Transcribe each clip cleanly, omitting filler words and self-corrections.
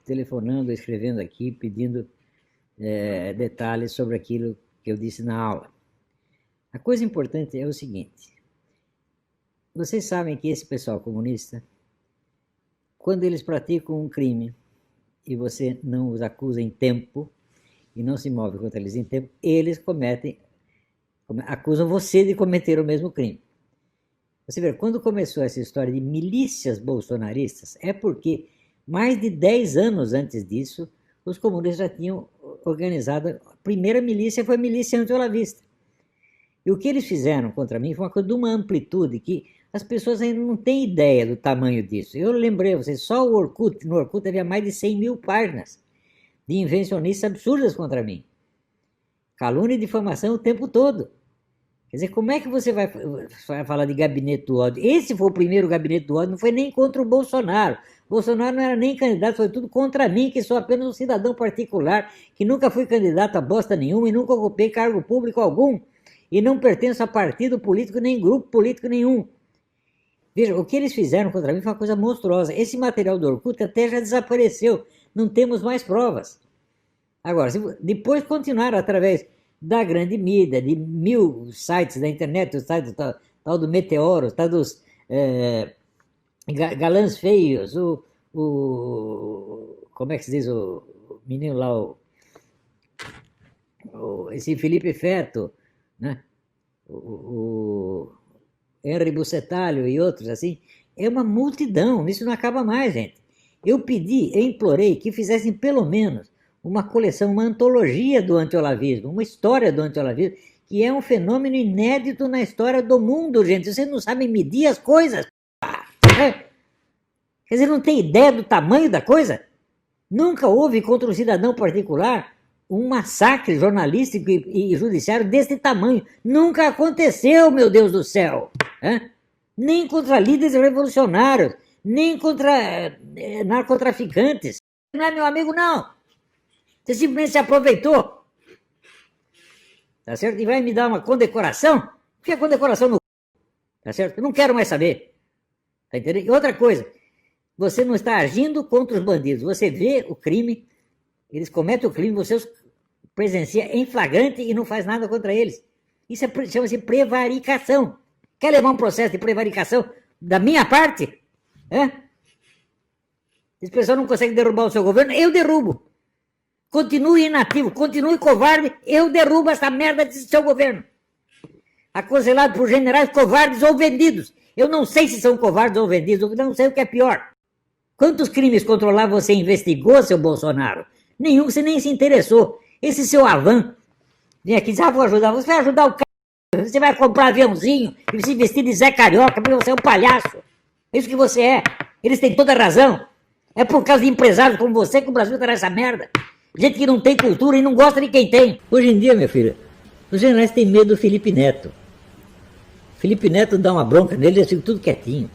telefonando, escrevendo aqui, pedindo detalhes sobre aquilo que eu disse na aula. A coisa importante é o seguinte: vocês sabem que esse pessoal comunista, quando eles praticam um crime e você não os acusa em tempo e não se move contra eles em tempo, eles acusam você de cometer o mesmo crime. Você vê, quando começou essa história de milícias bolsonaristas, é porque mais de 10 anos antes disso, os comunistas já tinham organizado. A primeira milícia foi a milícia anti-olavista. E o que eles fizeram contra mim foi uma coisa de uma amplitude que as pessoas ainda não têm ideia do tamanho disso. Eu lembrei a vocês, só o Orkut, no Orkut havia mais de 100 mil páginas de invencionistas absurdas contra mim. Calúnia e difamação o tempo todo. Quer dizer, como é que você vai falar de gabinete do ódio? Esse foi o primeiro gabinete do ódio, não foi nem contra o Bolsonaro. Bolsonaro não era nem candidato, foi tudo contra mim, que sou apenas um cidadão particular, que nunca fui candidato a bosta nenhuma e nunca ocupei cargo público algum. E não pertenço a partido político nem grupo político nenhum. Veja, o que eles fizeram contra mim foi uma coisa monstruosa. Esse material do Orkut até já desapareceu. Não temos mais provas. Agora, depois continuaram através da grande mídia, de 1000 sites da internet, o site tal do Meteoro, tal dos galãs feios, como é que se diz, o menino lá, esse Felipe Feto, né? O Henry Bucetalho e outros assim, é uma multidão, isso não acaba mais, gente. Eu implorei que fizessem pelo menos uma coleção, uma antologia do antiolavismo, uma história do antiolavismo, que é um fenômeno inédito na história do mundo, gente. Vocês não sabem medir as coisas. Quer dizer, não tem ideia do tamanho da coisa? Nunca houve contra um cidadão particular um massacre jornalístico e judiciário desse tamanho. Nunca aconteceu, meu Deus do céu. Nem contra líderes revolucionários, nem contra narcotraficantes. Não é meu amigo, não. Você simplesmente se aproveitou. Tá certo? E vai me dar uma condecoração? Que é condecoração no... Tá certo? Eu não quero mais saber. Tá entendendo? E outra coisa, você não está agindo contra os bandidos. Você vê o crime, eles cometem o crime, você os presencia em flagrante e não faz nada contra eles. Isso chama-se prevaricação. Quer levar um processo de prevaricação da minha parte? Esse pessoal não consegue derrubar o seu governo, eu derrubo. Continue inativo, continue covarde, eu derrubo essa merda desse seu governo. Aconselhado por generais covardes ou vendidos. Eu não sei se são covardes ou vendidos, eu não sei o que é pior. Quantos crimes contra lá você investigou, seu Bolsonaro? Nenhum, você nem se interessou. Esse seu Avan vem aqui e diz, vou ajudar. Você vai ajudar o cara, você vai comprar aviãozinho e se vestir de Zé Carioca, porque você é um palhaço. É isso que você é. Eles têm toda a razão. É por causa de empresários como você que o Brasil está nessa merda. Gente que não tem cultura e não gosta de quem tem. Hoje em dia, minha filha, os generais têm medo do Felipe Neto. Felipe Neto dá uma bronca nele e eles ficam tudo quietinho.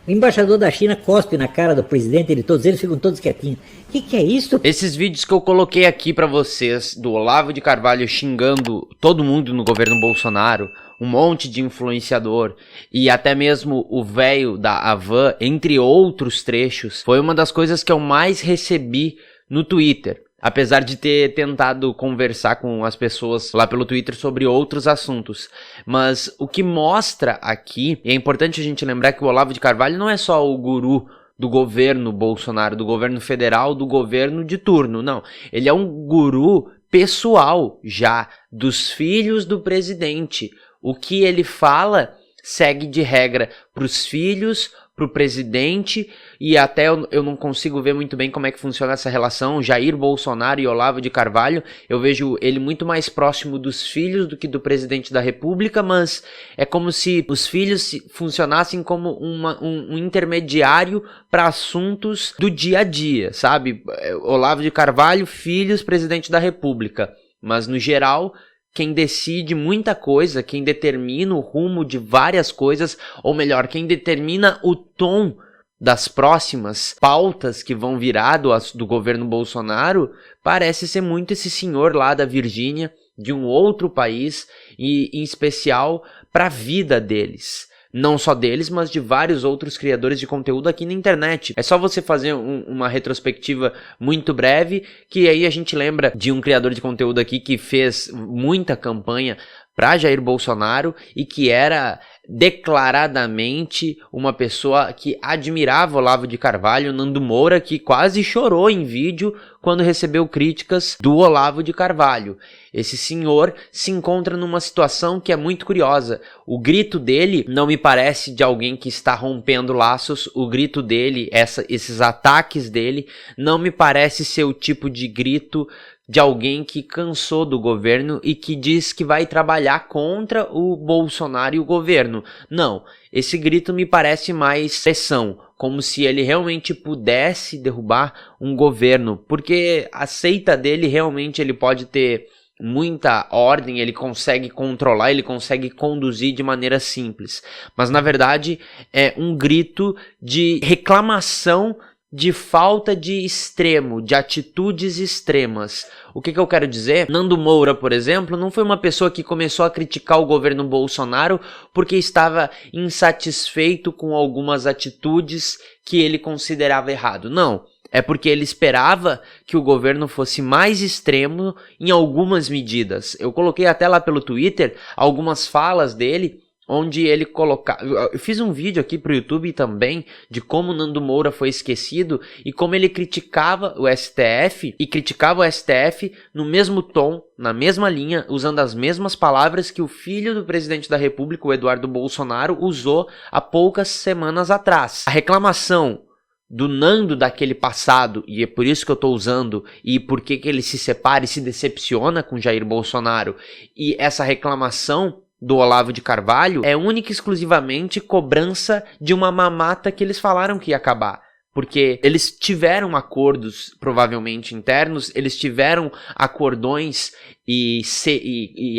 O embaixador da China cospe na cara do presidente e todos eles ficam todos quietinhos. O que é isso? Esses vídeos que eu coloquei aqui pra vocês, do Olavo de Carvalho xingando todo mundo no governo Bolsonaro, um monte de influenciador e até mesmo o velho da Havan, entre outros trechos, foi uma das coisas que eu mais recebi no Twitter. Apesar de ter tentado conversar com as pessoas lá pelo Twitter sobre outros assuntos. Mas o que mostra aqui, e é importante a gente lembrar que o Olavo de Carvalho não é só o guru do governo Bolsonaro, do governo federal, do governo de turno, não. Ele é um guru pessoal já, dos filhos do presidente. O que ele fala segue de regra para os filhos, para o presidente, e até eu não consigo ver muito bem como é que funciona essa relação, Jair Bolsonaro e Olavo de Carvalho. Eu vejo ele muito mais próximo dos filhos do que do presidente da República, mas é como se os filhos funcionassem como um intermediário para assuntos do dia a dia, sabe? Olavo de Carvalho, filhos, presidente da República. Mas no geral, quem decide muita coisa, quem determina o rumo de várias coisas, ou melhor, quem determina o tom das próximas pautas que vão virar do governo Bolsonaro, parece ser muito esse senhor lá da Virgínia, de um outro país, e em especial para a vida deles. Não só deles, mas de vários outros criadores de conteúdo aqui na internet. É só você fazer uma retrospectiva muito breve, que aí a gente lembra de um criador de conteúdo aqui que fez muita campanha para Jair Bolsonaro e que era declaradamente uma pessoa que admirava Olavo de Carvalho, Nando Moura, que quase chorou em vídeo quando recebeu críticas do Olavo de Carvalho. Esse senhor se encontra numa situação que é muito curiosa. O grito dele não me parece de alguém que está rompendo laços. O grito dele, esses ataques dele, não me parece ser o tipo de grito de alguém que cansou do governo e que diz que vai trabalhar contra o Bolsonaro e o governo. Não, esse grito me parece mais pressão, como se ele realmente pudesse derrubar um governo, porque a seita dele realmente ele pode ter muita ordem, ele consegue controlar, ele consegue conduzir de maneira simples, mas na verdade é um grito de reclamação de falta de extremo, de atitudes extremas. O que eu quero dizer? Nando Moura, por exemplo, não foi uma pessoa que começou a criticar o governo Bolsonaro porque estava insatisfeito com algumas atitudes que ele considerava errado. Não, é porque ele esperava que o governo fosse mais extremo em algumas medidas. Eu coloquei até lá pelo Twitter algumas falas dele, onde ele colocava... Eu fiz um vídeo aqui pro YouTube também de como Nando Moura foi esquecido e como ele criticava o STF e criticava o STF no mesmo tom, na mesma linha, usando as mesmas palavras que o filho do presidente da República, o Eduardo Bolsonaro, usou há poucas semanas atrás. A reclamação do Nando daquele passado, e é por isso que eu tô usando, e por que ele se separa e se decepciona com Jair Bolsonaro, e essa reclamação do Olavo de Carvalho é única e exclusivamente cobrança de uma mamata que eles falaram que ia acabar. Porque eles tiveram acordos, provavelmente internos, eles tiveram acordões e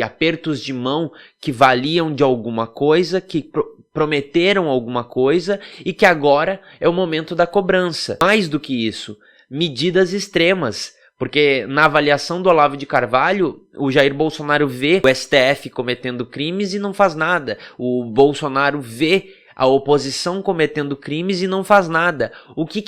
apertos de mão que valiam de alguma coisa, que prometeram alguma coisa e que agora é o momento da cobrança. Mais do que isso, medidas extremas. Porque na avaliação do Olavo de Carvalho, o Jair Bolsonaro vê o STF cometendo crimes e não faz nada. O Bolsonaro vê a oposição cometendo crimes e não faz nada. O que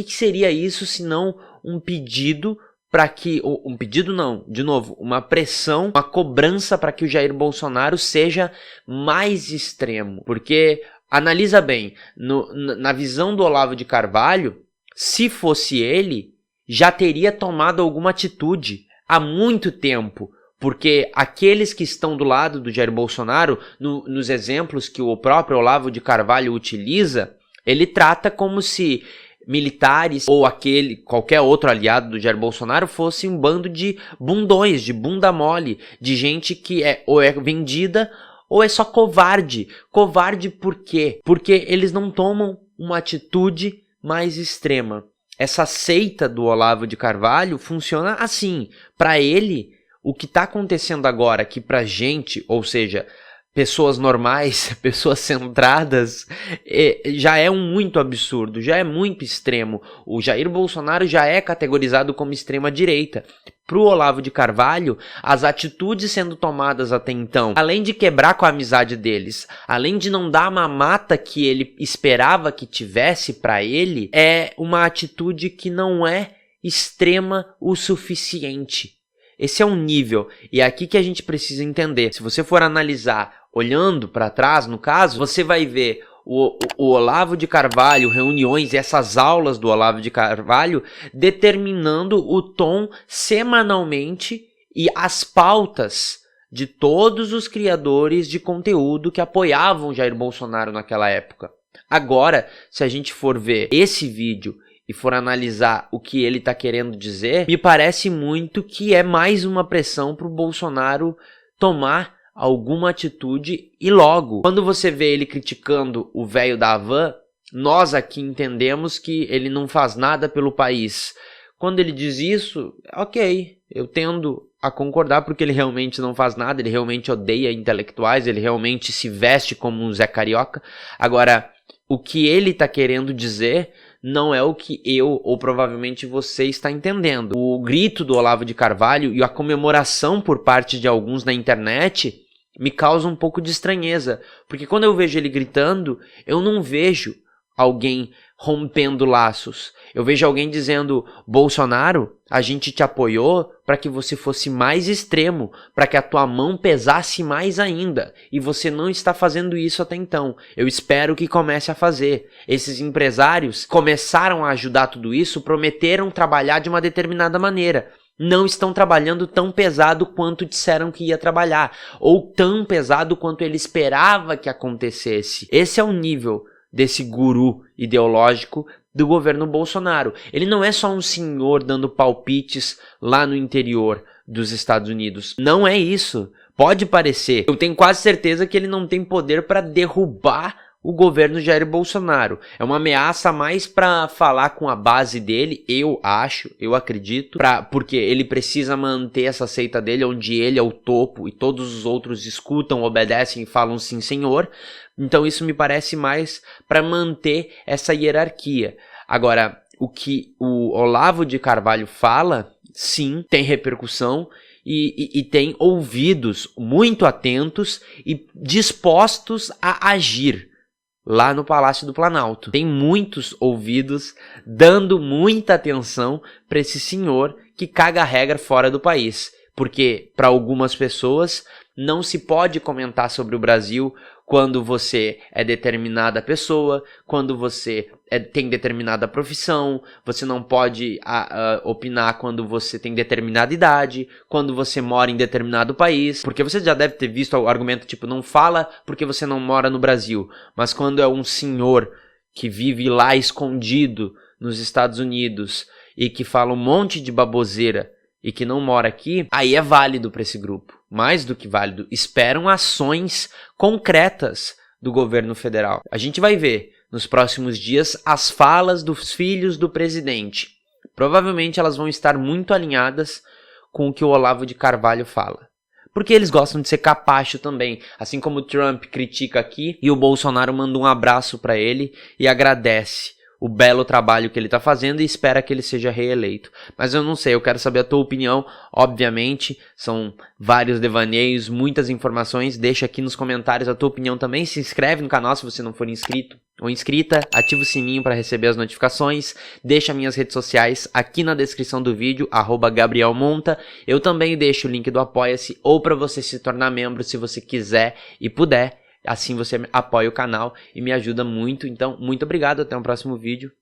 seria isso senão um pedido para que... Um pedido não, de novo, uma pressão, uma cobrança para que o Jair Bolsonaro seja mais extremo. Porque, analisa bem, na visão do Olavo de Carvalho, se fosse ele, já teria tomado alguma atitude há muito tempo, porque aqueles que estão do lado do Jair Bolsonaro, nos exemplos que o próprio Olavo de Carvalho utiliza, ele trata como se militares ou qualquer outro aliado do Jair Bolsonaro fosse um bando de bundões, de bunda mole, de gente que ou é vendida ou é só covarde. Covarde por quê? Porque eles não tomam uma atitude mais extrema. Essa seita do Olavo de Carvalho funciona assim. Para ele, o que está acontecendo agora, que pra gente, ou seja, pessoas normais, pessoas centradas, já é muito absurdo, já é muito extremo. O Jair Bolsonaro já é categorizado como extrema-direita. Para o Olavo de Carvalho, as atitudes sendo tomadas até então, além de quebrar com a amizade deles, além de não dar a mamata que ele esperava que tivesse para ele, é uma atitude que não é extrema o suficiente. Esse é um nível, e é aqui que a gente precisa entender. Se você for analisar, olhando para trás, no caso, você vai ver o Olavo de Carvalho, reuniões e essas aulas do Olavo de Carvalho determinando o tom semanalmente e as pautas de todos os criadores de conteúdo que apoiavam Jair Bolsonaro naquela época. Agora, se a gente for ver esse vídeo e for analisar o que ele está querendo dizer, me parece muito que é mais uma pressão para o Bolsonaro tomar alguma atitude e logo. Quando você vê ele criticando o velho da Havan, nós aqui entendemos que ele não faz nada pelo país. Quando ele diz isso, ok, eu tendo a concordar porque ele realmente não faz nada, ele realmente odeia intelectuais, ele realmente se veste como um Zé Carioca. Agora, o que ele está querendo dizer não é o que eu, ou provavelmente você, está entendendo. O grito do Olavo de Carvalho e a comemoração por parte de alguns na internet me causa um pouco de estranheza, porque quando eu vejo ele gritando, eu não vejo alguém rompendo laços. Eu vejo alguém dizendo: Bolsonaro, a gente te apoiou para que você fosse mais extremo, para que a tua mão pesasse mais ainda, e você não está fazendo isso até então. Eu espero que comece a fazer. Esses empresários começaram a ajudar tudo isso, prometeram trabalhar de uma determinada maneira. Não estão trabalhando tão pesado quanto disseram que ia trabalhar, ou tão pesado quanto ele esperava que acontecesse. Esse é o nível desse guru ideológico do governo Bolsonaro. Ele não é só um senhor dando palpites lá no interior dos Estados Unidos. Não é isso. Pode parecer. Eu tenho quase certeza que ele não tem poder para derrubar o governo Jair Bolsonaro. É uma ameaça mais para falar com a base dele, eu acredito, porque ele precisa manter essa seita dele, onde ele é o topo e todos os outros escutam, obedecem e falam sim, senhor. Então isso me parece mais para manter essa hierarquia. Agora, o que o Olavo de Carvalho fala, sim, tem repercussão e tem ouvidos muito atentos e dispostos a agir lá no Palácio do Planalto. Tem muitos ouvidos dando muita atenção para esse senhor que caga a regra fora do país. Porque para algumas pessoas não se pode comentar sobre o Brasil quando você é determinada pessoa, quando você tem determinada profissão, você não pode opinar quando você tem determinada idade, quando você mora em determinado país, porque você já deve ter visto o argumento tipo, não fala porque você não mora no Brasil, mas quando é um senhor que vive lá escondido nos Estados Unidos e que fala um monte de baboseira e que não mora aqui, aí é válido para esse grupo. Mais do que válido. Esperam ações concretas do governo federal. A gente vai ver nos próximos dias as falas dos filhos do presidente. Provavelmente elas vão estar muito alinhadas com o que o Olavo de Carvalho fala. Porque eles gostam de ser capacho também. Assim como o Trump critica aqui e o Bolsonaro manda um abraço para ele e agradece o belo trabalho que ele está fazendo e espera que ele seja reeleito. Mas eu não sei, eu quero saber a tua opinião. Obviamente, são vários devaneios, muitas informações. Deixa aqui nos comentários a tua opinião também. Se inscreve no canal se você não for inscrito ou inscrita. Ativa o sininho para receber as notificações. Deixa minhas redes sociais aqui na descrição do vídeo, @GabrielMonta. Eu também deixo o link do Apoia-se ou para você se tornar membro se você quiser e puder. Assim você apoia o canal e me ajuda muito. Então, muito obrigado. Até o próximo vídeo.